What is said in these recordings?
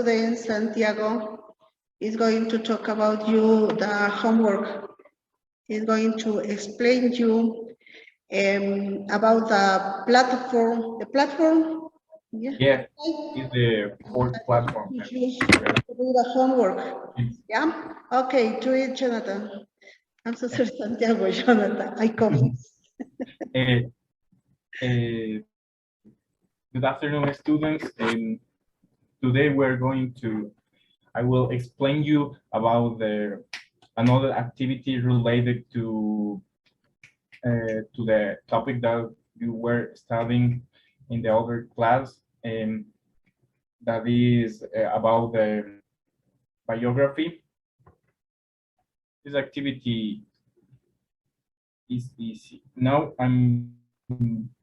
student Santiago is going to talk about you the homework. He's going to explain you about the platform. The platform, yeah, is the fourth platform. to use to do the homework. Yeah. Okay. Do it, Jonathan. I'm so sorry, Santiago. Jonathan, I confused. Good afternoon, students. Today we're going to, I will explain you about another activity related to the topic that you were studying in the other class, and that is about the biography. This activity is easy. Now I'm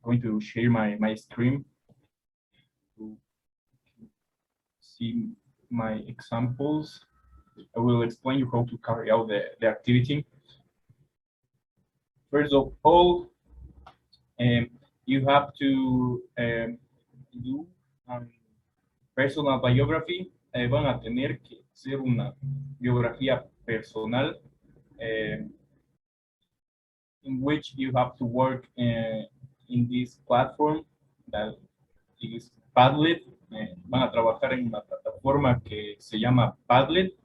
going to share my screen to see my examples. I will explain you how to carry out the activity. First of all, you have to do personal biography. Van a tener que hacer una biografía personal in which you have to work in this platform that is Padlet. Van a trabajar en una plataforma que se llama Padlet.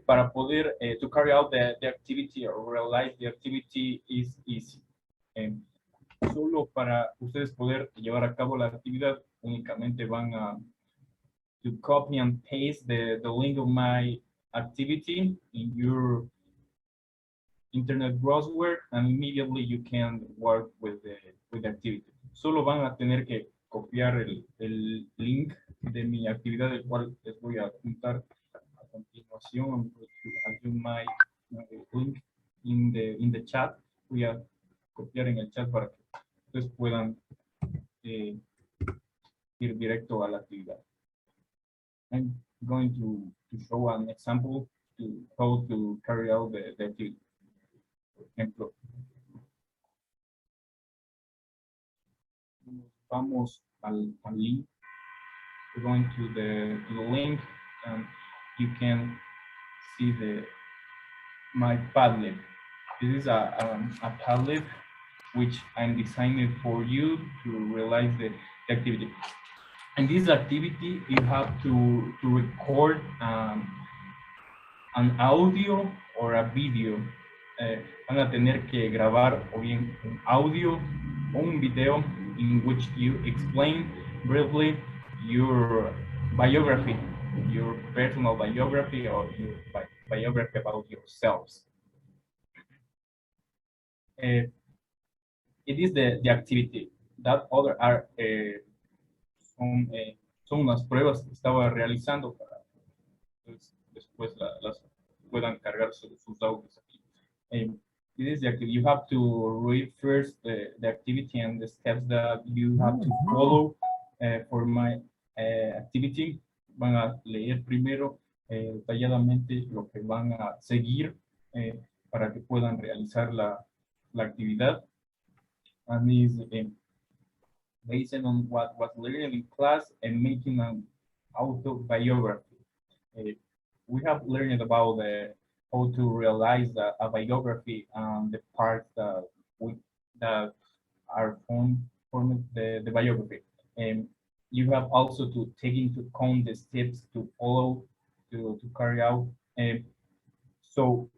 Para poder to carry out the activity or realize the activity is easy. Solo para ustedes poder llevar a cabo la actividad, únicamente van a to copy and paste the link of my activity in your internet browser, and immediately you can work with the activity. Solo van a tener que copiar el link de mi actividad, el cual les voy a apuntar a continuación. I'm going to add my link in the chat. Voy a copiar en el chat para que ustedes puedan ir directo a la actividad. I'm going to show an example to how to carry out the activity. Por ejemplo, vamos al link. We're going to the link, and you can see my Padlet. This is a Padlet which I'm designing for you to realize the activity. In this activity, you have to record an audio or a video. Van a tener que grabar o bien un audio o un video in which you explain briefly your biography, your personal biography, or your biography about yourselves. It is the activity. That other are son unas pruebas que estaba realizando para pues, después las puedan cargar sus audios aquí. This is the activity. You have to read first the activity and the steps that you have to follow for my activity. Van a leer primero detalladamente lo que van a seguir para que puedan realizar la actividad. And is based on what was learned in class and making an autobiography. We have learned about how to realize a biography and the parts that are formed the biography. And you have also to take into account the steps to follow to carry out. So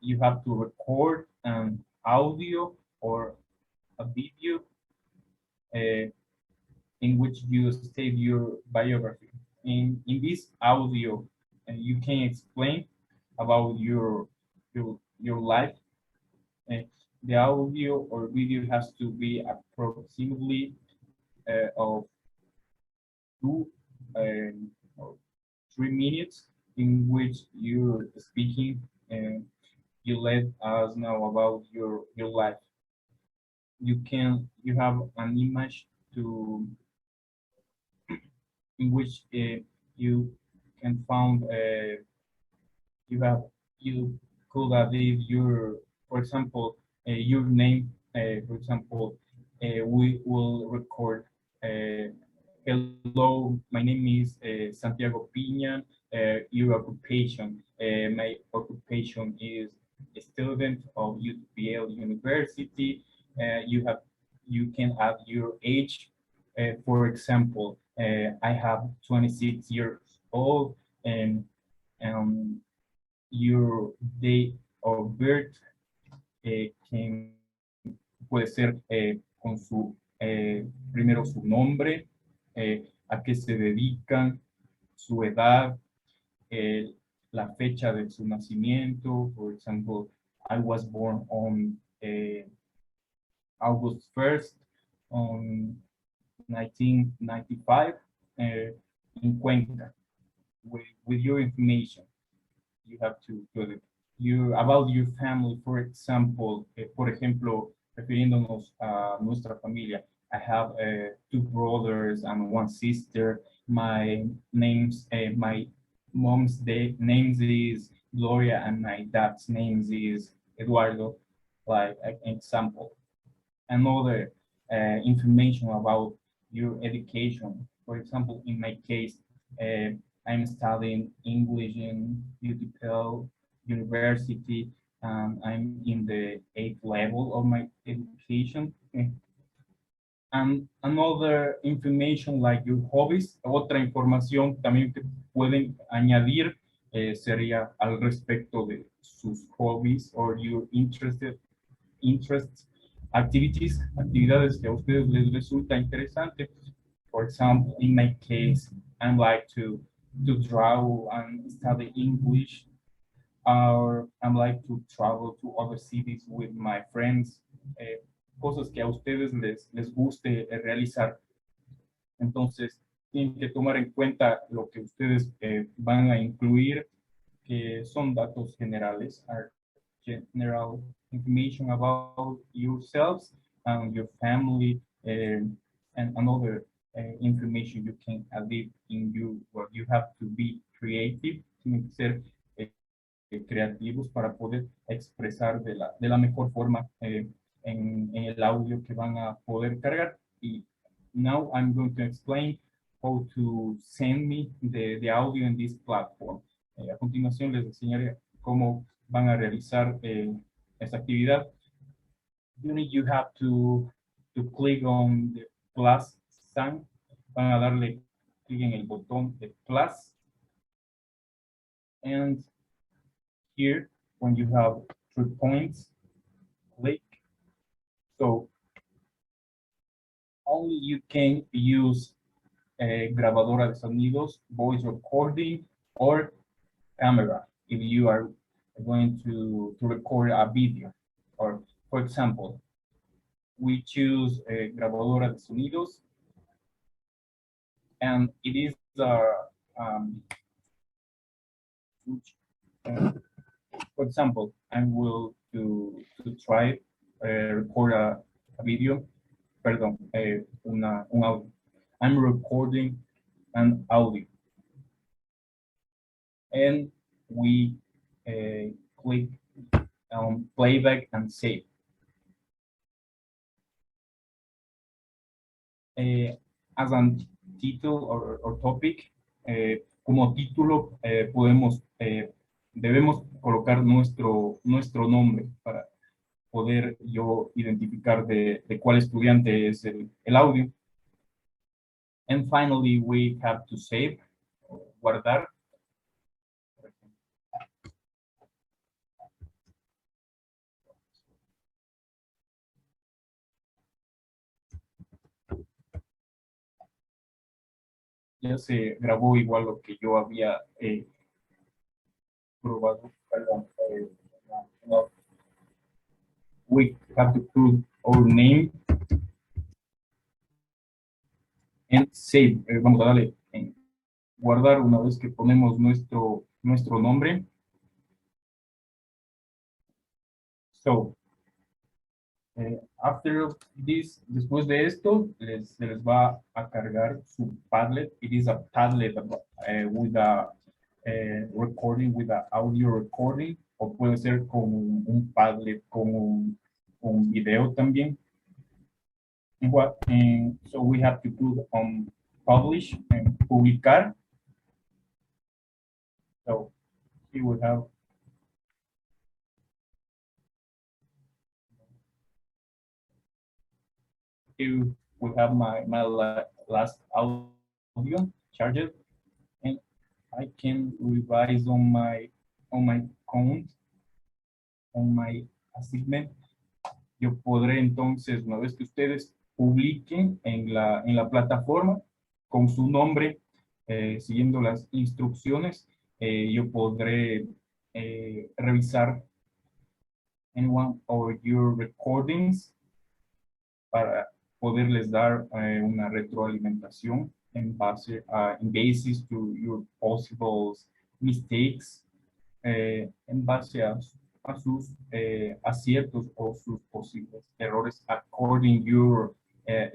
you have to record an audio or a video in which you state your biography. In this audio, you can explain about your life. The audio or video has to be approximately of 2 or 3 minutes, in which you're speaking and you let us know about your life. You have an image in which you can find you could add your, for example, your name. For example, we will record hello, my name is Santiago Piña. Your occupation. My occupation is a student of UPL University. You can add your age. For example, I have 26 years old, and your date of birth puede ser con su primero su nombre, a qué se dedican, su edad, la fecha de su nacimiento. For example, I was born on August 1st on 1995 in Cuenca. With your information, you have to put it. About your family, for example, por ejemplo, refiriéndonos a nuestra familia, I have two brothers and one sister. My mom's name is Gloria and my dad's name is Eduardo, like an example. Another information about your education. For example, in my case, I'm studying English in UTPL University. I'm in the 8th level of my education. And another information like your hobbies. Otra información también que pueden añadir sería al respecto de sus hobbies or your interests, actividades que a ustedes les resulta interesante. For example, in my case, I like to draw and study English, or I like to travel to other cities with my friends, cosas que a ustedes les guste realizar. Entonces, tienen que tomar en cuenta lo que ustedes van a incluir, que son datos generales, general information about yourselves and your family, and another information you can add in you. Where you have to be creative, tienen que ser creativos para poder expresar de la mejor forma en el audio que van a poder cargar. Y now I'm going to explain how to send me the audio in this platform. A continuación les enseñaré cómo van a realizar esta actividad. You have to click on the plus sign. Van a darle clic en el botón de plus. And here, when you have 3 points, click. So only you can use grabadora de sonidos, voice recording, or camera if you are going to record a video. Or, for example, we choose grabadora de sonidos, and it is for example, I will to try record a video, perdón, un audio. I'm recording an audio, and we click on playback and save. As a title or topic, como título debemos colocar nuestro nombre para poder yo identificar de cuál estudiante es el audio. And finally, we have to save, guardar. Ya se grabó igual lo que yo había probado. Perdón, no. We have to put our name and save. Vamos a darle en guardar una vez que ponemos nuestro nombre. So, after this, después de esto, les va a cargar su Padlet. It is a Padlet with a recording, with a audio recording, o puede ser con un Padlet con un video también. So we have to put on publish and publicar. So here we have my last audio charged, and I can revise on my count, on my assignment. Yo podré entonces, una vez que ustedes publiquen en la plataforma con su nombre, siguiendo las instrucciones, yo podré revisar one of your recordings para poderles dar una retroalimentación en basis to your possible mistakes, en base a sus aciertos o sus posibles errores according your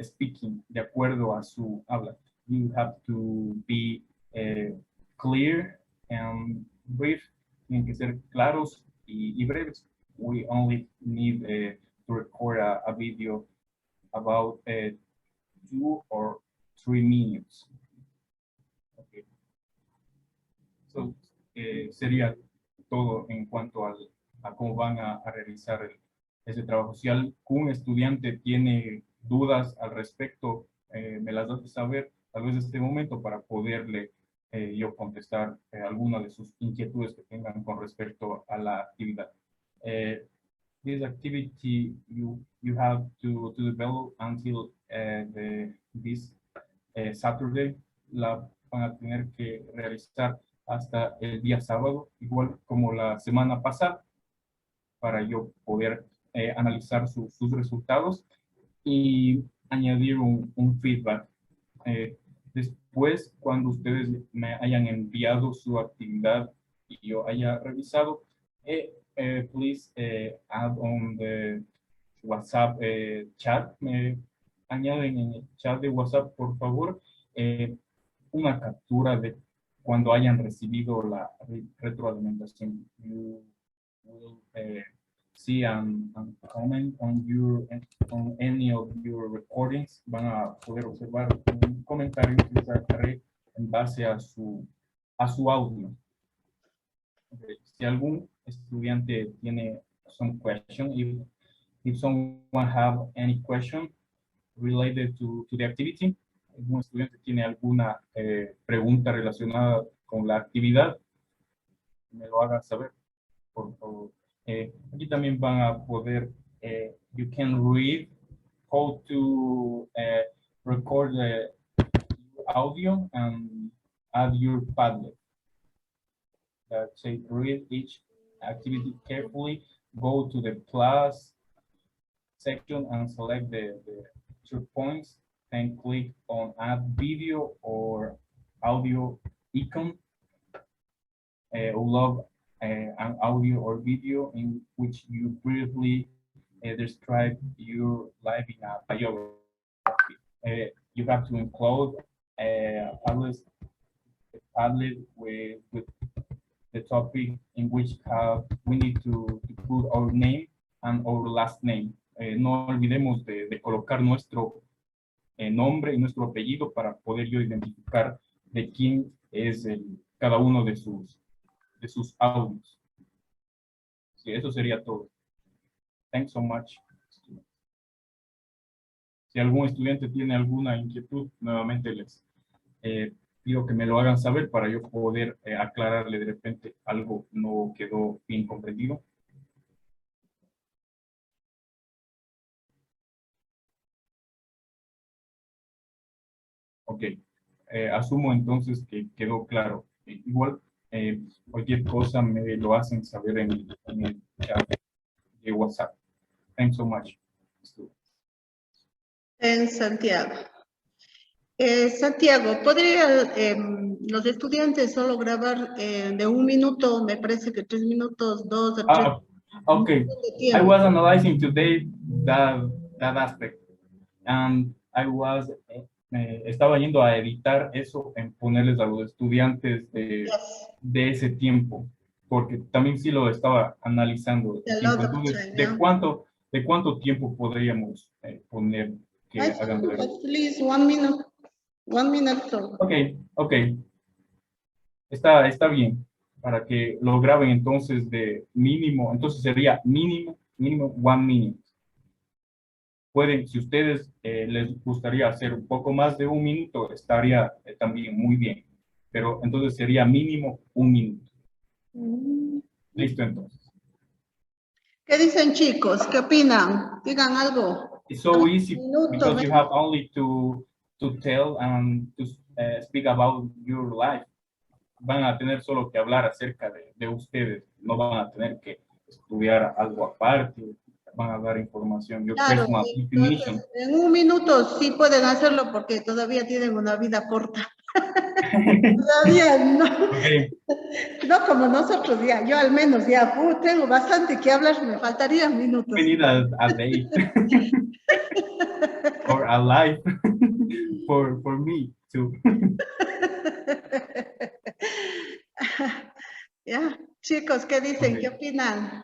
speaking, de acuerdo a su habla. You have to be clear and brief. Tienen que ser claros y breves. We only need to record a video about 2 or 3 minutes. Okay. So, sería todo en cuanto a cómo van a realizar ese trabajo. Si algún estudiante tiene dudas al respecto, me las das de saber tal vez en este momento para poderle yo contestar alguna de sus inquietudes que tengan con respecto a la actividad. This activity you have to develop until this Saturday. La van a tener que realizar hasta el día sábado, igual como la semana pasada, para yo poder analizar sus resultados y añadir un feedback. Después, cuando ustedes me hayan enviado su actividad y yo haya revisado, please add on the WhatsApp chat. Me añaden en el chat de WhatsApp, por favor, una captura de cuando hayan recibido la retroalimentación. You will see and comment on any of your recordings. Van a poder observar un comentario que les haré en base a su audio. Okay. Si algún estudiante tiene some question, if someone have any question related to the activity, algún estudiante tiene alguna pregunta relacionada con la actividad, me lo haga saber, por favor. Aquí también van a poder, you can read how to record the audio and add your Padlet. Say read each activity carefully, go to the plus section and select the 2 points, then click on add video or audio icon. Upload an audio or video in which you briefly describe your life in a biography. You have to include Padlet with the topic in which we need to put our name and our last name. No olvidemos de colocar nuestro nombre y nuestro apellido para poder yo identificar de quién es cada uno de sus audios. Sí, eso sería todo. Thanks so much. Si algún estudiante tiene alguna inquietud, nuevamente les pido que me lo hagan saber para yo poder aclararle de repente algo no quedó bien comprendido. Ok. Asumo entonces que quedó claro. Igual, cualquier cosa me lo hacen saber en el chat de WhatsApp. Thanks so much. En Santiago. Santiago, ¿podrían los estudiantes solo grabar de 1 minuto, me parece que 3 minutos, 2 o 3? Okay. I was analyzing today that aspect, and I was estaba yendo a editar eso en ponerles a los estudiantes de ese tiempo, porque también sí lo estaba analizando. Entonces, ¿de cuánto tiempo podríamos poner que hagan? At least 1 minute. 1 minute. So. Ok. Está bien. Para que lo graben entonces de mínimo. Entonces sería mínimo 1 minute. Pueden, si ustedes les gustaría hacer un poco más de 1 minuto, estaría también muy bien. Pero entonces sería mínimo 1 minuto. Listo entonces. ¿Qué dicen chicos? ¿Qué opinan? Digan algo. It's so easy Minuto, because you have only to tell and to speak about your life. Van a tener solo que hablar acerca de ustedes. No van a tener que estudiar algo aparte. Van a dar información, your claro, personal information. entonces, en 1 minuto sí pueden hacerlo porque todavía tienen una vida corta. Todavía no. Okay. No como nosotros ya, yo al menos ya tengo bastante que hablar, me faltarían minutos. We need a day or a life for me too. Ya, chicos, ¿qué dicen? Okay. ¿Qué opinan?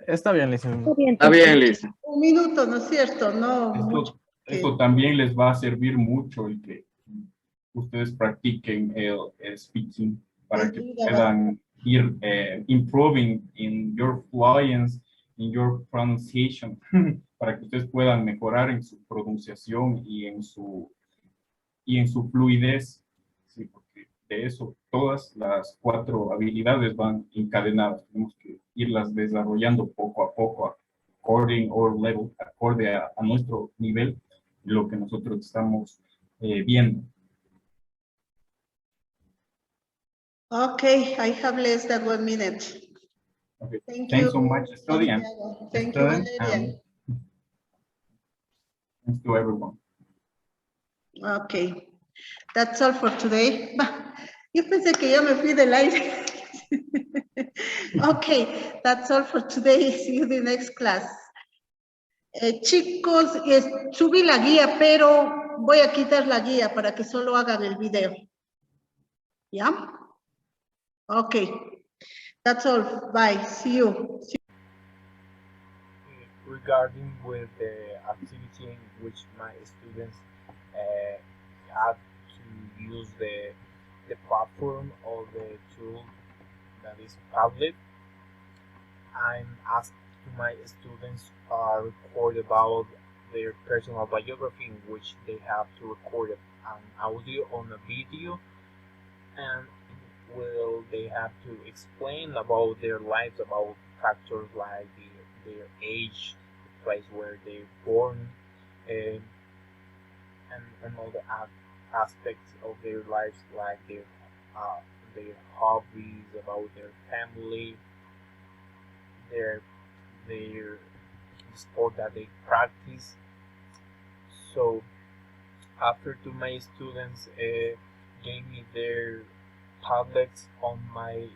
Está bien, licenciado. Está bien, Lisa. 1 minuto, ¿no es cierto? No mucho. Esto también les va a servir mucho el que ustedes practiquen el speaking para que puedan ir improving in your fluency, in your pronunciation, para que ustedes puedan mejorar en su pronunciación y en su fluidez. Sí, porque de eso todas las 4 habilidades van encadenadas. Tenemos que irlas desarrollando poco a poco, according our level, acorde a nuestro nivel, lo que nosotros estamos viendo. Okay, I have less than 1 minute. Okay. Thank Thanks you. so much, studying. Thank you, Valeria. Thanks to everyone. Okay, that's all for today. Yo pensé que ya me fui del aire. Okay, that's all for today. See you in the next class. Chicos, subí la guía, pero voy a quitar la guía para que solo hagan el video. ¿Ya? Okay, that's all. Bye. See you. Regarding with the activity in which my students have to use the platform or the tool that is Padlet, I'm asked to my students record about their personal biography in which they have to record an audio on a video, and will they have to explain about their lives, about factors like their age, the place where they're born, and all the aspects of their lives, like their hobbies, about their family, their sport that they practice. So after to my students gave me their Padlets on my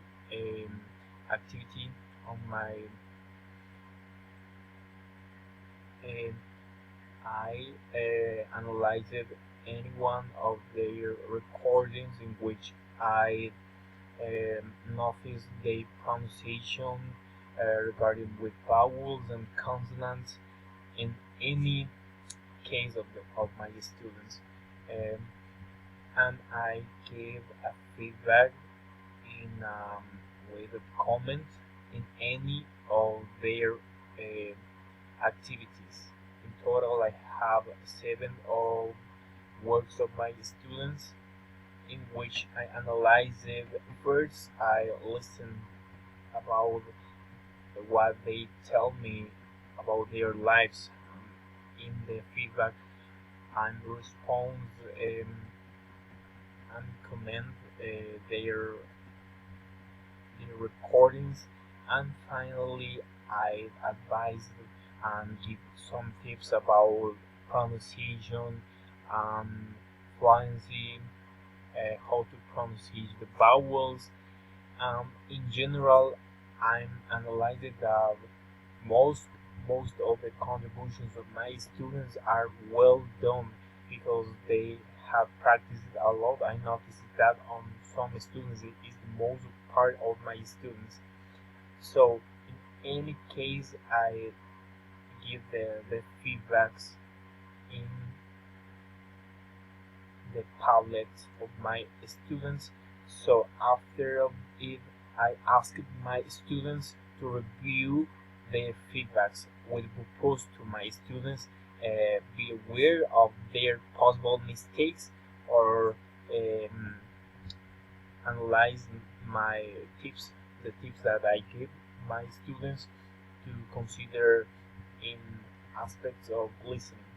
activity on my I analyzed any one of their recordings in which I noticed the pronunciation regarding with vowels and consonants in any case of my students, and I gave a feedback in with a comment in any of their activities. In total, I have 7 of works of my students in which I analyze it. First, I listen about what they tell me about their lives in the feedback, and respond and comment their recordings, and finally I advise and give some tips about pronunciation, fluency, how to pronounce the vowels. In general, I'm analyzing that most of the contributions of my students are well done because they have practiced a lot. I noticed that on some students it is the most part of my students. So in any case, I give the feedbacks in the Padlet of my students. So after of it, I asked my students to review their feedbacks. Will propose to my students be aware of their possible mistakes, or analyze my tips, the tips that I give my students to consider in aspects of listening.